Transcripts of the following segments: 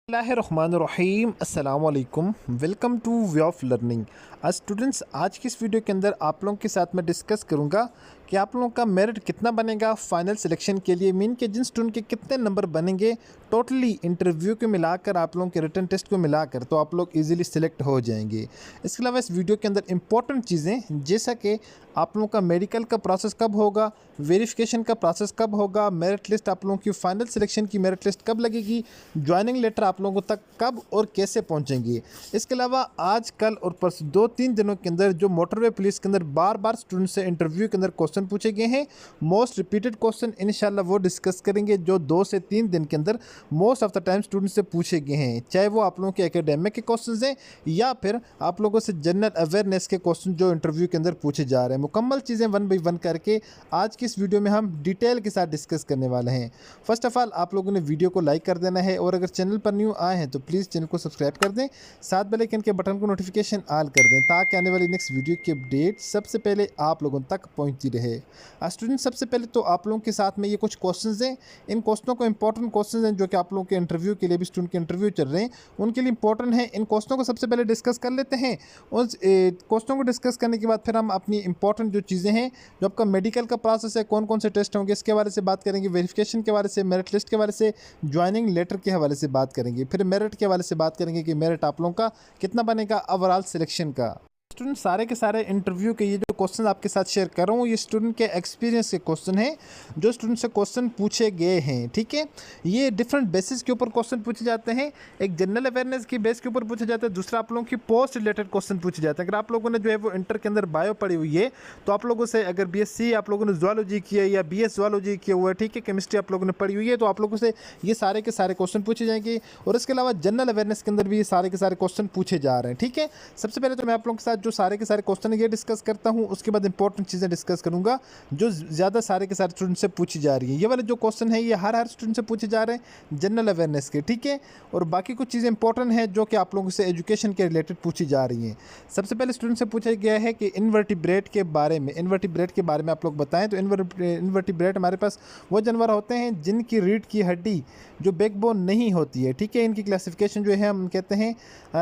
बिस्मिल्लाहिर्रहमानिर्रहीम अस्सलाम वालेकुम। Welcome two way of learning. आज स्टूडेंट्स, आज की इस वीडियो के अंदर आप लोगों के साथ मैं डिस्कस करूंगा कि आप लोगों का मेरिट कितना बनेगा फाइनल सिलेक्शन के लिए। मीन के जिन स्टूडेंट के कितने नंबर बनेंगे टोटली इंटरव्यू को मिलाकर, आप लोगों के रिटन टेस्ट को मिलाकर, तो आप लोग इजीली सिलेक्ट हो जाएंगे। इसके अलावा इस वीडियो के अंदर इंपॉर्टेंट चीज़ें, जैसा कि आप लोगों का मेडिकल का प्रोसेस कब होगा, वेरिफिकेशन का प्रोसेस कब होगा, मेरिट लिस्ट आप लोगों की फाइनल सिलेक्शन की मेरिट लिस्ट कब लगेगी, ज्वाइनिंग लेटर आप लोगों तक कब और कैसे पहुंचेंगे। इसके अलावा आज कल और परसों 2-3 दिनों के अंदर जो मोटरवे पुलिस के अंदर बार बार स्टूडेंट से इंटरव्यू के अंदर क्वेश्चन पूछे गए हैं, मोस्ट रिपीटेड क्वेश्चन इंशाल्लाह वो डिस्कस करेंगे जो 2 से 3 दिन के अंदर most of the time student से पूछे गए हैं, चाहे वो आप लोगों के एकेडमिक के क्वेश्चन हैं या फिर आप लोगों से जनरल अवेयरनेस के क्वेश्चन जो इंटरव्यू के अंदर पूछे जा रहे हैं। मुकम्मल चीज़ें 1 बाई 1 करके आज की इस वीडियो में हम डिटेल के साथ डिस्कस करने वाले हैं। फर्स्ट ऑफ ऑल आप लोगों ने वीडियो को लाइक कर देना है और अगर चैनल पर न्यू आए हैं तो प्लीज़ चैनल को सब्सक्राइब कर दें, साथ बेल आइकन के बटन को नोटिफिकेशन ऑल कर दें ताकि आने वाली नेक्स्ट वीडियो की अपडेट सबसे पहले आप लोगों तक पहुंचती रहे। स्टूडेंट, सबसे पहले तो आप लोगों के साथ में ये कुछ क्वेश्चंस हैं, इन क्वेश्चनों को इंपॉर्टेंट क्वेश्चंस हैं जो कि आप लोगों के इंटरव्यू के लिए भी, स्टूडेंट के इंटरव्यू चल रहे हैं उनके लिए इंपॉर्टेंट है। इन क्वेश्चनों को सबसे पहले डिस्कस कर लेते हैं। उस क्वेश्चनों को डिस्कस करने के बाद फिर हम अपनी इंपॉर्टेंट जो चीज़ें हैं, जो आपका मेडिकल का प्रोसेस है, कौन कौन से टेस्ट होंगे, इसके बारे से बात करेंगे, वेरिफिकेशन के बारे से, मेरिट लिस्ट के बारे से, ज्वाइनिंग लेटर के हवाले से बात करेंगे, फिर मेरिट के हवाले से बात करेंगे कि मेरिट आप लोगों का कितना बनेगा ओवरऑल सिलेक्शन का। स्टूडेंट, सारे के सारे इंटरव्यू के ये जो क्वेश्चन आपके साथ शेयर कर रहा हूँ, ये स्टूडेंट के एक्सपीरियंस के क्वेश्चन हैं जो स्टूडेंट से क्वेश्चन पूछे गए हैं। ठीक है, ये डिफरेंट बेसिस के ऊपर क्वेश्चन पूछे जाते हैं। एक जनरल अवेयरनेस की बेस के ऊपर पूछा जाता है, दूसरा आप लोगों की पोस्ट रिलेटेड क्वेश्चन पूछे जाते हैं। अगर आप लोगों ने जो है वो इंटर के अंदर बायो पढ़ी हुई है तो आप लोगों से, अगर BSc आप लोगों ने जूलॉजी किया है या BS जूलॉजी किया हुआ है, ठीक है, केमिस्ट्री आप लोगों ने पढ़ी हुई है, तो आप लोगों से ये सारे के सारे क्वेश्चन पूछे जाएंगे। और इसके अलावा जनरल अवेयरनेस के अंदर भी ये सारे के सारे क्वेश्चन पूछे जा रहे हैं। ठीक है, सबसे पहले तो मैं आप लोगों के साथ जो सारे के सारे क्वेश्चन ये डिस्कस करता हूं, उसके बाद इंपॉर्टेंट चीज़ें डिस्कस करूंगा जो ज़्यादा सारे के सारे स्टूडेंट से पूछी जा रही है। ये वाले जो क्वेश्चन है ये हर स्टूडेंट से पूछे जा रहे हैं जनरल अवेयरनेस के। ठीक है, और बाकी कुछ चीज़ें इंपॉर्टेंट हैं जो कि आप लोगों से एजुकेशन के रिलेटेड पूछी जा रही हैं। सबसे पहले स्टूडेंट से पूछा गया है कि इनवर्टिब्रेट के बारे में, इनवर्टिब्रेट के बारे में आप लोग बताएं। तो इनवर्टिब्रेट हमारे पास वो जानवर होते हैं जिनकी रीढ़ की हड्डी जो बैकबोन नहीं होती है। ठीक है, इनकी क्लासिफिकेशन जो है हम कहते हैं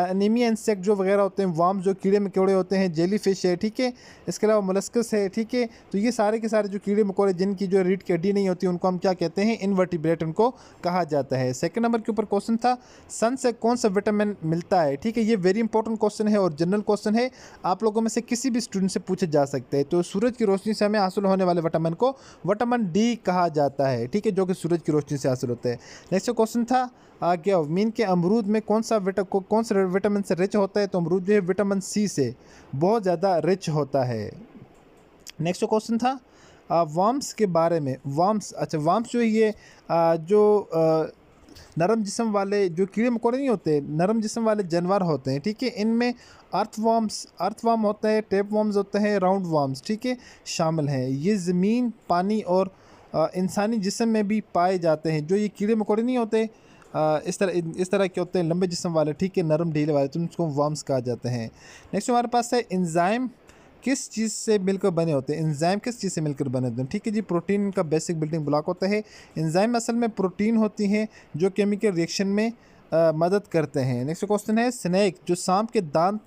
एनीमिया इंसेक्ट जो वगैरह होते हैं, वार्म जो कीड़े मकोड़े होते हैं, जेली फिश है, ठीक है, इसके अलावा मोलस्कस है। ठीक है, तो ये सारे के सारे जो कीड़े मकोड़े जिनकी जो रीढ़ की हड्डी नहीं होती उनको हम क्या कहते हैं, इनवर्टिब्रेट उनको कहा जाता है। सेकंड नंबर के ऊपर क्वेश्चन था, सन से कौन सा विटामिन मिलता है। ठीक है, ये वेरी इंपॉर्टेंट क्वेश्चन है और जनरल क्वेश्चन है, आप लोगों में से किसी भी स्टूडेंट से पूछे जा सकते हैं। तो सूरज की रोशनी से हमें हासिल होने वाले विटामिन को विटामिन डी कहा जाता है। ठीक है, जो कि सूरज की रोशनी से हासिल होता है। नेक्स्ट क्वेश्चन था आगे, मीन के अमरूद में कौन सा विटामिन से रिच होता है। तो अमरूद जो है विटामिन सी से बहुत ज़्यादा रिच होता है। नेक्स्ट क्वेश्चन था वार्म्स के बारे में। वार्म्स, अच्छा, वार्म्स जो है ये नरम जिस्म वाले जो कीड़े मकोड़े नहीं होते, नरम जिस्म वाले जानवर होते हैं। ठीक है, इनमें अर्थवार्म होता है, टेप वार्म्स होते हैं, राउंड वार्म्स, ठीक है, शामिल हैं। ये ज़मीन, पानी और इंसानी जिस्म में भी पाए जाते हैं। जो ये कीड़े मकोड़े नहीं होते इस तरह के होते हैं, लंबे जिस्म वाले, ठीक है, नरम ढीले वाले, तो उनको वार्म्स कहा जाते हैं। नेक्स्ट हमारे पास है एंजाइम किस चीज़ से मिलकर बने होते हैं। एंजाइम किस चीज़ से मिलकर बने होते हैं। ठीक है जी, प्रोटीन का बेसिक बिल्डिंग ब्लॉक होता है। एंजाइम असल में प्रोटीन होती हैं जो केमिकल रिएक्शन में मदद करते हैं। नेक्स्ट क्वेश्चन है, स्नेक जो सांप के दांत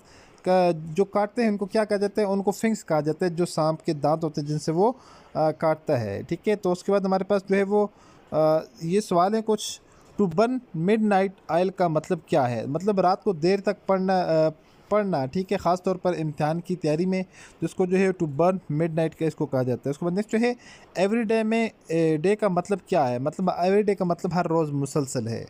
का जो काटते हैं उनको क्या कहा जाता है। उनको फिंक्स कहा जाता है, जो सांप के दांत होते हैं जिनसे वो काटता है। ठीक है, तो उसके बाद हमारे पास जो है वो ये सवाल है कुछ, टू बर्न मिडनाइट ऑयल का मतलब क्या है। मतलब रात को देर तक पढ़ना, ठीक है, ख़ास तौर पर इम्तिहान की तैयारी में, जिसको जो है टू बर्न मिडनाइट का इसको कहा जाता है। उसके बाद नेक्स्ट जो है एवरी डे में डे का मतलब क्या है। मतलब एवरी डे का मतलब हर रोज़ मुसलसल है।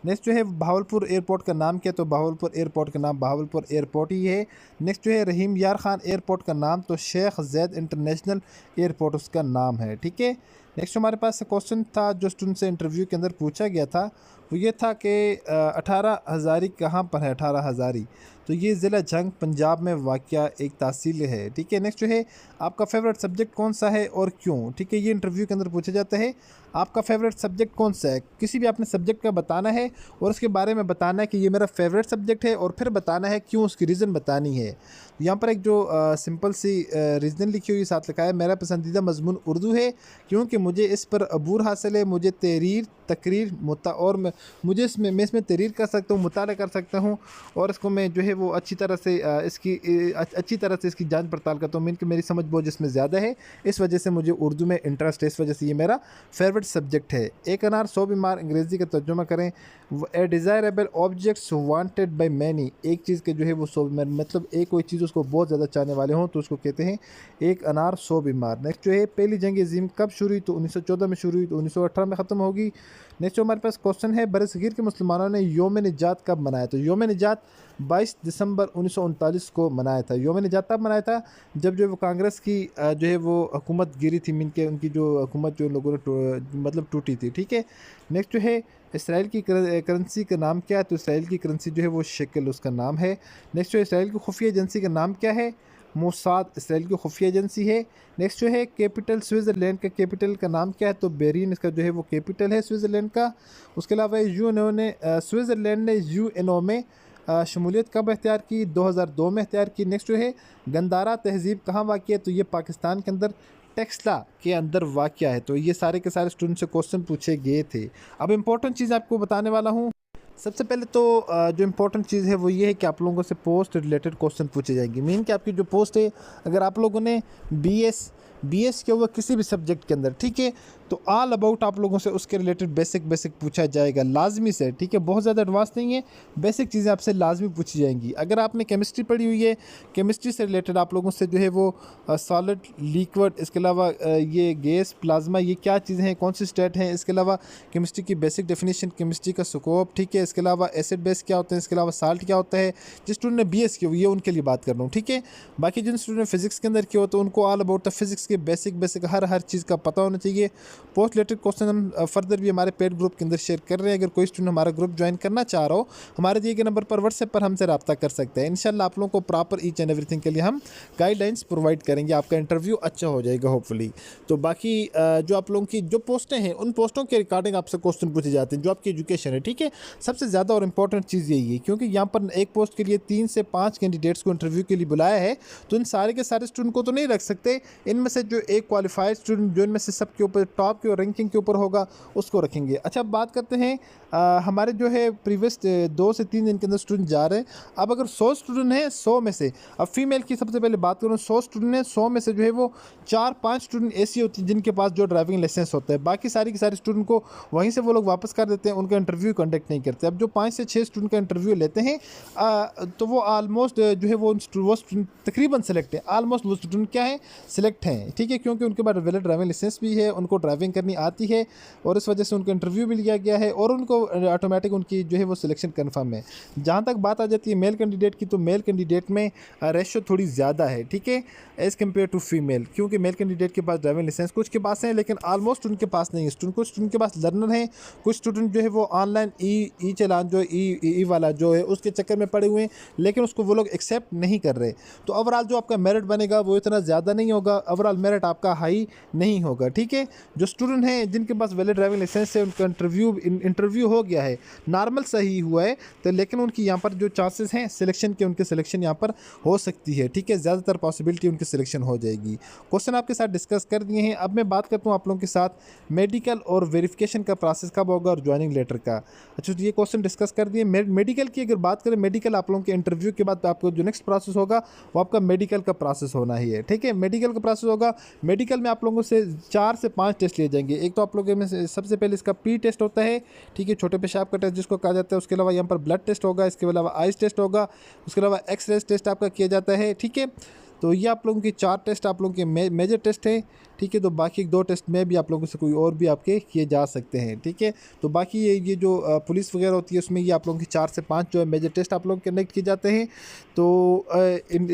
नेक्स्ट जो है भावलपुर एयरपोर्ट का नाम क्या है। तो भावलपुर एयरपोर्ट का नाम भावलपुर एयरपोर्ट ही है। नेक्स्ट जो है रहीम यार खान एयरपोर्ट का नाम, तो शेख ज़ैद इंटरनेशनल एयरपोर्ट उसका नाम है। ठीक है, नेक्स्ट हमारे पास क्वेश्चन था जो स्टूडेंट से इंटरव्यू के अंदर पूछा गया था, वो ये था कि 18 हज़ारी कहाँ पर है। 18 हज़ारी, तो ये ज़िला झंग पंजाब में वाक़या एक तहसील है। ठीक है, नेक्स्ट जो है आपका फेवरेट सब्जेक्ट कौन सा है और क्यों। ठीक है, ये इंटरव्यू के अंदर पूछा जाता है आपका फेवरेट सब्जेक्ट कौन सा है। किसी भी आपने सब्जेक्ट का बताना है और उसके बारे में बताना है कि ये मेरा फेवरेट सब्जेक्ट है और फिर बताना है क्यों, उसकी रीज़न बतानी है। यहाँ पर एक जो सिंपल सी रीज़न लिखी हुई साथ लिखा है, मेरा पसंदीदा मजमून उर्दू है क्योंकि मुझे इस पर अबूर हासिल है। मुझे तहरीर तकरीर और मुझे मैं इसमें तहरीर कर सकता हूँ, मुताला कर सकता हूँ और इसको मैं जो है वो अच्छी तरह से इसकी जांच पड़ताल करता हूँ। मीन कि मेरी समझ बहुत जिसमें ज़्यादा है, इस वजह से मुझे उर्दू में इंटरेस्ट है, इस वजह से ये मेरा फेवरेट सब्जेक्ट है। एक अनार 100 बीमार, अंग्रेज़ी का तर्जुमा करें। A desirable objects wanted by many, एक चीज़ के जो है वो 100 बीमार, मतलब एक कोई चीज़ उसको बहुत ज़्यादा चाहने वाले हों तो उसको कहते हैं एक अनार 100 बीमार। नेक्स्ट जो है पहली जंग अज़ीम कब शुरू हुई, तो 1914 में शुरू हुई, तो 1918 में ख़त्म होगी। नेक्स्ट जो हमारे पास क्वेश्चन है, बरसगीर के मुसलमानों ने योम निजात कब मनाया, तो योम निजात 22 दिसंबर 1939 को मनाया था। योम निजात तब मनाया था जब जो वो कांग्रेस की जो है वो हुकूमत गिरी थी, मीन के उनकी जो हुकूमत जो लोगों ने मतलब टूटी थी। ठीक है, नेक्स्ट जो है इसराइल की करेंसी का नाम क्या है, तो इसराइल की करेंसी जो है वो शेकल उसका नाम है। नेक्स्ट जो इसराइल की खुफिया एजेंसी का नाम क्या है, मोसाद इसराइल की खुफिया एजेंसी है। नेक्स्ट जो है कैपिटल स्विट्ज़रलैंड का कैपिटल का नाम क्या है, तो बेरिन इसका जो है वो कैपिटल है स्विट्ज़रलैंड का। उसके अलावा स्विट्ज़रलैंड ने यूएनओ में शमूलियत कब अख्तियार की, 2002 में अख्तियार की। नेक्स्ट जो है गंदारा तहज़ीब कहाँ वाक़ है, तो ये पाकिस्तान के अंदर टेक्सला के अंदर वाक़या है। तो ये सारे के सारे स्टूडेंट से क्वेश्चन पूछे गए थे। अब इम्पोर्टेंट चीज़ आपको बताने वाला हूँ। सबसे पहले तो जो इम्पोर्टेंट चीज़ है वो ये है कि आप लोगों से पोस्ट रिलेटेड क्वेश्चन पूछे जाएंगे। मीन कि आपकी जो पोस्ट है, अगर आप लोगों ने बीएस किया हुआ किसी भी सब्जेक्ट के अंदर, ठीक है, तो ऑल अबाउट आप लोगों से उसके रिलेटेड बेसिक पूछा जाएगा लाजमी से। ठीक है, बहुत ज़्यादा एडवांस नहीं है, बेसिक चीज़ें आपसे लाजमी पूछी जाएंगी। अगर आपने केमिस्ट्री पढ़ी हुई है, केमिस्ट्री से रिलेटेड आप लोगों से जो है वो सॉलिड लिक्विड, इसके अलावा ये गैस प्लाज्मा ये क्या चीज़ें हैं, कौन सी स्टेट हैं, इसके अलावा केमिस्ट्री की बेसिक डेफिनेशन, केमिस्ट्री का स्कोप, ठीक है, इसके अलावा एसिड बेस क्या होते हैं, इसके अलावा साल्ट क्या होता है। जिस स्टूडेंट ने बीएस की हुई है उनके लिए बात कर रहा हूँ। ठीक है, बाकी जिन स्टूडेंट ने फिजिक्स के अंदर किया हो तो उनको ऑल अबाउट द फिजिक्स के बेसिक हर चीज़ का पता होना चाहिए। पोस्ट रिलेटेड क्वेश्चन हम फर्दर भी हमारे पेड ग्रुप के अंदर शेयर कर रहे हैं। अगर कोई स्टूडेंट हमारा ग्रुप ज्वाइन करना चाह रहा हो, हमारे दिए गए नंबर पर व्हाट्सएप पर हमसे रब्ता कर सकते हैं। इंशाल्लाह आप लोगों को प्रॉपर ईच एंड एवरीथिंग के लिए हम गाइडलाइंस प्रोवाइड करेंगे, आपका इंटरव्यू अच्छा हो जाएगा होपफुली। तो बाकी जो आप लोगों की जो पोस्टें हैं उन पोस्टों के रिगार्डिंग आपसे क्वेश्चन पूछे जाते हैं जो आपकी एजुकेशन है। ठीक है, सबसे ज़्यादा और इंपॉर्टेंट चीज़ यही है क्योंकि यहाँ पर एक पोस्ट के लिए 3 से 5 कैंडिडेट्स को इंटरव्यू के लिए बुलाया है, तो इन सारे के सारे स्टूडेंट को तो नहीं रख सकते। इनमें से जो एक क्वालिफाइड स्टूडेंट जो इनमें से सबके ऊपर टॉप के और रैंकिंग के ऊपर होगा उसको रखेंगे। अच्छा, अब बात करते हैं हमारे जो है प्रीवियस 2 से 3 दिन के अंदर स्टूडेंट जा रहे हैं। अब अगर 100 स्टूडेंट हैं, 100 में से, अब फीमेल की सबसे पहले बात करूँ, 100 स्टूडेंट हैं, 100 में से जो है वो 4-5 स्टूडेंट ऐसी होती हैं जिनके पास जो ड्राइविंग लाइसेंस होता है। बाकी सारी के सारे स्टूडेंट को वहीं से वो लोग वापस कर देते हैं, उनका इंटरव्यू कंडक्ट नहीं करते। अब जो 5 से 6 स्टूडेंट का इंटरव्यू लेते हैं तो वो ऑलमोस्ट जो है वो स्टूडेंट तकरीबन सेलेक्ट है। ऑलमोस्ट वो स्टूडेंट क्या है, सिलेक्ट हैं। ठीक है, क्योंकि उनके पास वैलिड ड्राइविंग लाइसेंस भी है, उनको ड्राइविंग करनी आती है और इस वजह से उनका इंटरव्यू भी लिया गया है और उनको ऑटोमेटिक उनकी जो है वो सिलेक्शन कन्फर्म है। जहाँ तक बात आ जाती है मेल कैंडिडेट की, तो मेल कैंडिडेट में रेशो थोड़ी ज़्यादा है। ठीक है, एज़ कम्पेयर टू फीमेल, क्योंकि मेल कैंडिडेट के पास ड्राइविंग लाइसेंस कुछ के पास है लेकिन ऑलमोस्ट उनके पास नहीं है। कुछ स्टूडेंट के पास लर्नर हैं, कुछ स्टूडेंट जो है वो ऑनलाइन ई चलान जो ई वाला जो है उसके चक्कर में पड़े हुए हैं, लेकिन उसको वो लोग एक्सेप्ट नहीं कर रहे। तो ओवरऑल जो आपका मेरिट बनेगा वो इतना ज़्यादा नहीं होगा, ओवरऑल मेरिट आपका हाई नहीं होगा। ठीक है, जो स्टूडेंट हैं जिनके पास वैलिड ड्राइविंग लाइसेंस है उनका इंटरव्यू हो गया है, नॉर्मल सही हुआ है, तो लेकिन उनकी यहाँ पर जो चांसेस हैं सिलेक्शन के, उनके सिलेक्शन यहाँ पर हो सकती है। ठीक है, ज़्यादातर पॉसिबिलिटी उनकी सिलेक्शन हो जाएगी। क्वेश्चन आपके साथ डिस्कस कर दिए हैं। अब मैं बात करता हूँ आप लोगों के साथ मेडिकल और वेरिफिकेशन का प्रोसेस कब होगा और ज्वाइनिंग लेटर का। अच्छा, तो ये क्वेश्चन डिस्कस कर दिए। मेडिकल की अगर बात करें, मेडिकल आप लोगों के इंटरव्यू के बाद आपको जो नेक्स्ट प्रोसेस होगा वो आपका मेडिकल का प्रोसेस होना ही है। ठीक है, मेडिकल का प्रोसेस होगा। मेडिकल में आप लोगों से 4 से 5 टेस्ट लिए जाएंगे। एक तो आप लोगों में सबसे पहले इसका पी टेस्ट होता है, ठीक है, छोटे पेशाब का टेस्ट जिसको कहा जाता है। उसके अलावा यहाँ पर ब्लड टेस्ट होगा, इसके अलावा आइस टेस्ट होगा, उसके अलावा एक्सरे टेस्ट आपका किया जाता है। ठीक है, तो ये आप लोगों की 4 टेस्ट आप लोगों के मेजर टेस्ट हैं। ठीक है। तो बाकी 2 टेस्ट में भी आप लोगों से कोई और भी आपके किए जा सकते हैं, ठीक है। तो बाकी ये जो पुलिस वगैरह होती है उसमें ये आप लोगों की 4 से 5 जो है मेजर टेस्ट आप लोग कंडक्ट किए जाते हैं। तो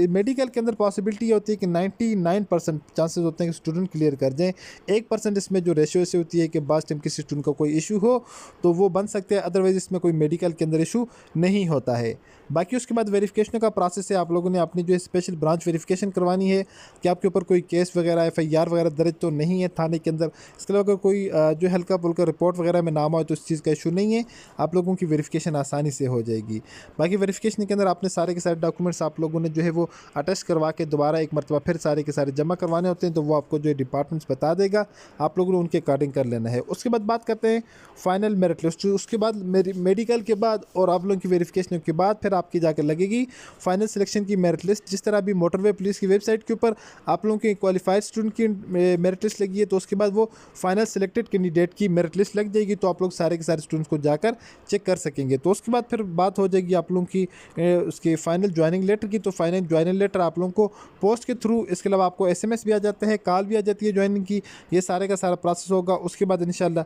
मेडिकल के अंदर पॉसिबिलिटी ये होती है कि 99% चांसेस होते हैं कि स्टूडेंट क्लियर कर जाएँ। 1% इसमें जो रेशियो ऐसे होती है कि बास टाइम किसी स्टूडेंट को कोई इशू हो तो वो बन सकते हैं, अदरवाइज़ इसमें कोई मेडिकल के अंदर इशू नहीं होता है। बाकी उसके बाद वेरिफिकेशन का प्रोसेस है, आप लोगों ने अपनी जो है स्पेशल ब्रांच वेरिफिकेशन करवानी है कि आपके ऊपर कोई केस वगैरह एफआईआर वगैरह दर्ज तो नहीं है थाने के अंदर। इसके अलावा अगर कोई जो हल्का फुल्का रिपोर्ट वगैरह में नाम हो तो इस चीज़ का इशू नहीं है, आप लोगों की वेरिफिकेशन आसानी से हो जाएगी। बाकी वेरिफिकेशन के अंदर आपने सारे के सारे डॉक्यूमेंट्स आप लोगों ने जो है वो अटेस्ट करवा के दोबारा एक मरतबा फिर सारे के सारे जमा करवाने होते हैं, तो वो आपको जो है डिपार्टमेंट्स बता देगा, आप लोगों ने उनके अकॉर्डिंग कर लेना है। उसके बाद बात करते हैं फाइनल मेरिट लिस्ट। उसके बाद मेडिकल के बाद और आप लोगों की वेरिफिकेशन के बाद फिर आपकी जाकर लगेगी फाइनल सिलेक्शन की मेरिट लिस्ट। जिस तरह अभी मोटरवे पुलिस की वेबसाइट के ऊपर आप लोगों के क्वालिफाइड स्टूडेंट की मेरिट लिस्ट लगी है, तो उसके बाद वो फाइनल सिलेक्टेड कैंडिडेट की मेरिट लिस्ट लग जाएगी, तो आप लोग सारे के सारे स्टूडेंट्स को जाकर चेक कर सकेंगे। तो उसके बाद फिर बात हो जाएगी आप लोगों की उसके फाइनल ज्वाइनिंग लेटर की। तो फाइनल ज्वाइनिंग लेटर आप लोगों को पोस्ट के थ्रू, इसके अलावा आपको SMS भी आ जाता है, कॉल भी आ जाती है ज्वाइनिंग की, ये सारे का सारा प्रोसेस होगा। उसके बाद इंशाल्लाह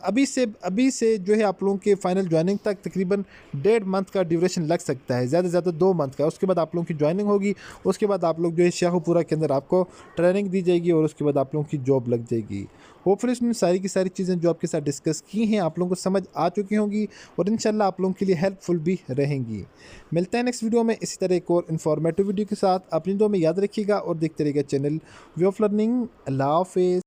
अभी से जो है आप लोगों के फाइनल ज्वाइनिंग तक तकरीबन 1.5 मंथ का ड्यूरेशन लग सकता है, ज़्यादा से ज़्यादा 2 मंथ का। उसके बाद आप लोगों की ज्वाइनिंग होगी, उसके बाद आप लोग जो है शाहपुरा के अंदर आपको ट्रेनिंग दी जाएगी और उसके बाद आप लोगों की जॉब लग जाएगी। होपफुली इसमें सारी की सारी चीज़ें जो आपके साथ डिस्कस की हैं आप लोगों को समझ आ चुकी होंगी और इंशाल्लाह आप लोगों के लिए हेल्पफुल भी रहेंगी। मिलते हैं नेक्स्ट वीडियो में इसी तरह एक और इन्फॉर्मेटिव वीडियो के साथ। अपनी दुआ में याद रखिएगा और देखते रहिएगा चैनल वे ऑफ लर्निंग। अल्लाह हाफिज़।